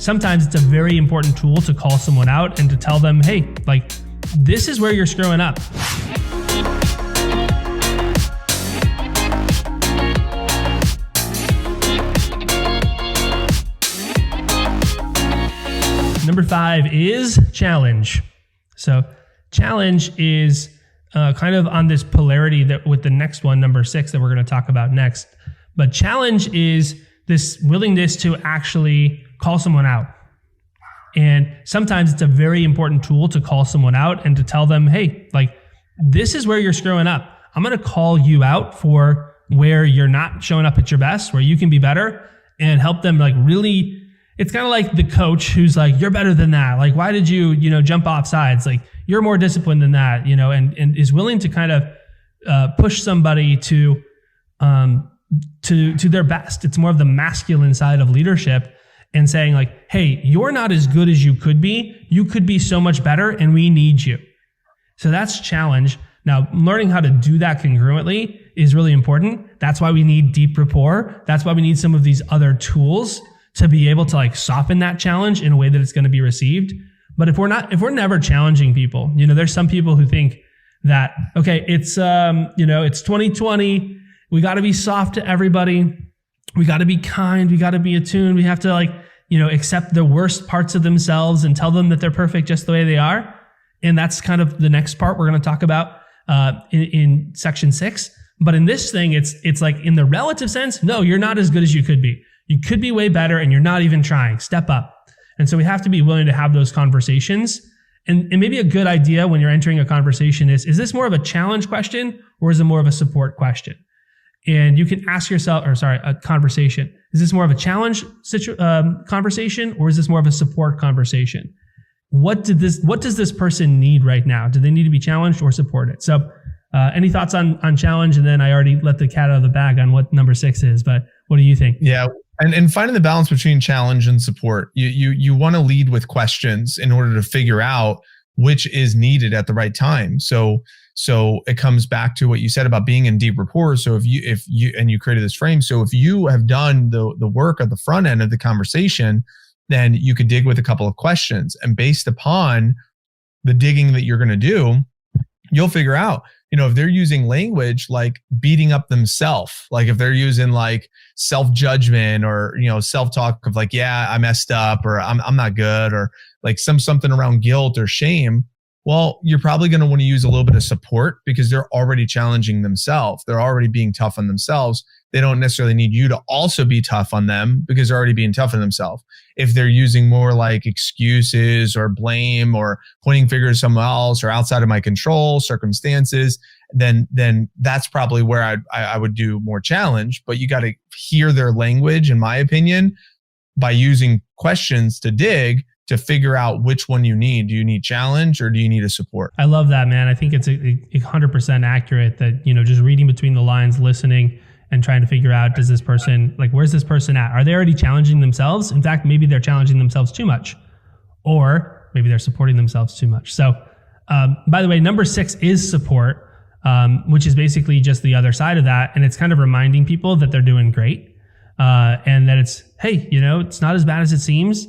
sometimes it's a very important tool to call someone out and to tell them, hey, like, this is where you're screwing up. Number 5 is challenge. So challenge is kind of on this polarity that with the next one, number 6, that we're going to talk about next. But challenge is this willingness to actually call someone out. And sometimes it's a very important tool to call someone out and to tell them, hey, like, this is where you're screwing up. I'm going to call you out for where you're not showing up at your best, where you can be better, and help them like really. It's kind of like the coach who's like, you're better than that. Like, why did you jump off sides? Like, you're more disciplined than that, and is willing to kind of push somebody to their best. It's more of the masculine side of leadership and saying like, hey, you're not as good as you could be. You could be so much better and we need you. So that's challenge. Now, learning how to do that congruently is really important. That's why we need deep rapport. That's why we need some of these other tools to be able to like soften that challenge in a way that it's going to be received. But if we're never challenging people, there's some people who think that, okay, it's 2020. We got to be soft to everybody. We got to be kind. We got to be attuned. We have to accept the worst parts of themselves and tell them that they're perfect just the way they are. And that's kind of the next part we're going to talk about in section 6. But in this thing, it's like in the relative sense, no, you're not as good as you could be. You could be way better and you're not even trying. Step up. And so we have to be willing to have those conversations. And maybe a good idea when you're entering a conversation is this more of a challenge question or is it more of a support question? And you can ask yourself, a conversation. Is this more of a challenge conversation or is this more of a support conversation? What does this person need right now? Do they need to be challenged or supported? So any thoughts on challenge? And then I already let the cat out of the bag on what number 6 is, but what do you think? Yeah. And finding the balance between challenge and support. You want to lead with questions in order to figure out which is needed at the right time. So it comes back to what you said about being in deep rapport. So if you created this frame. So if you have done the work at the front end of the conversation, then you could dig with a couple of questions, and based upon the digging that you're going to do, you'll figure out, if they're using language like beating up themselves, like if they're using like self-judgment or, self-talk of like, yeah, I messed up or I'm not good or like something around guilt or shame. Well, you're probably going to want to use a little bit of support because they're already challenging themselves. They're already being tough on themselves. They don't necessarily need you to also be tough on them because they're already being tough on themselves. If they're using more like excuses or blame or pointing fingers somewhere else or outside of my control circumstances, then that's probably where I would do more challenge. But you got to hear their language, in my opinion, by using questions to dig to figure out which one you need. Do you need challenge or do you need a support? I love that, man. I think it's 100% accurate that, just reading between the lines, listening and trying to figure out, does this person, like, where's this person at? Are they already challenging themselves? In fact, maybe they're challenging themselves too much, or maybe they're supporting themselves too much. So, by the way, number 6 is support, which is basically just the other side of that. And it's kind of reminding people that they're doing great, and that it's, hey, it's not as bad as it seems.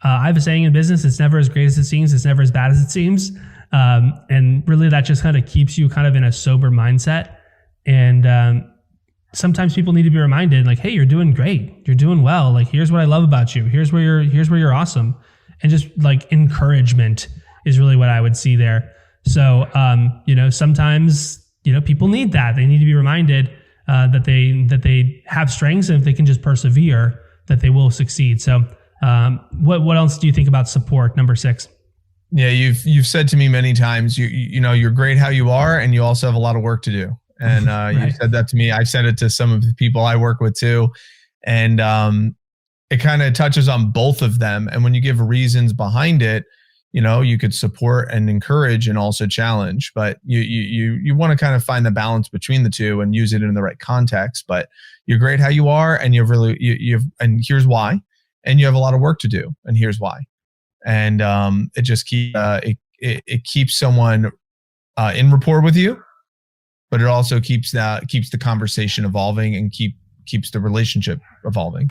I have a saying in business, it's never as great as it seems. It's never as bad as it seems. And really that just kind of keeps you kind of in a sober mindset. And sometimes people need to be reminded like, hey, you're doing great. You're doing well. Like, here's what I love about you. Here's where you're awesome. And just like encouragement is really what I would see there. So, sometimes, people need that. They need to be reminded that they have strengths, and if they can just persevere, that they will succeed. So, what else do you think about support, number 6? Yeah, you've said to me many times, you're great how you are, and you also have a lot of work to do. And right. You said that to me. I've said it to some of the people I work with too. And it kind of touches on both of them. And when you give reasons behind it, you could support and encourage and also challenge. But you want to kind of find the balance between the two and use it in the right context. But you're great how you are, and and here's why. And you have a lot of work to do, and here's why. And it just keeps someone in rapport with you, but it also keeps the conversation evolving and keeps the relationship evolving.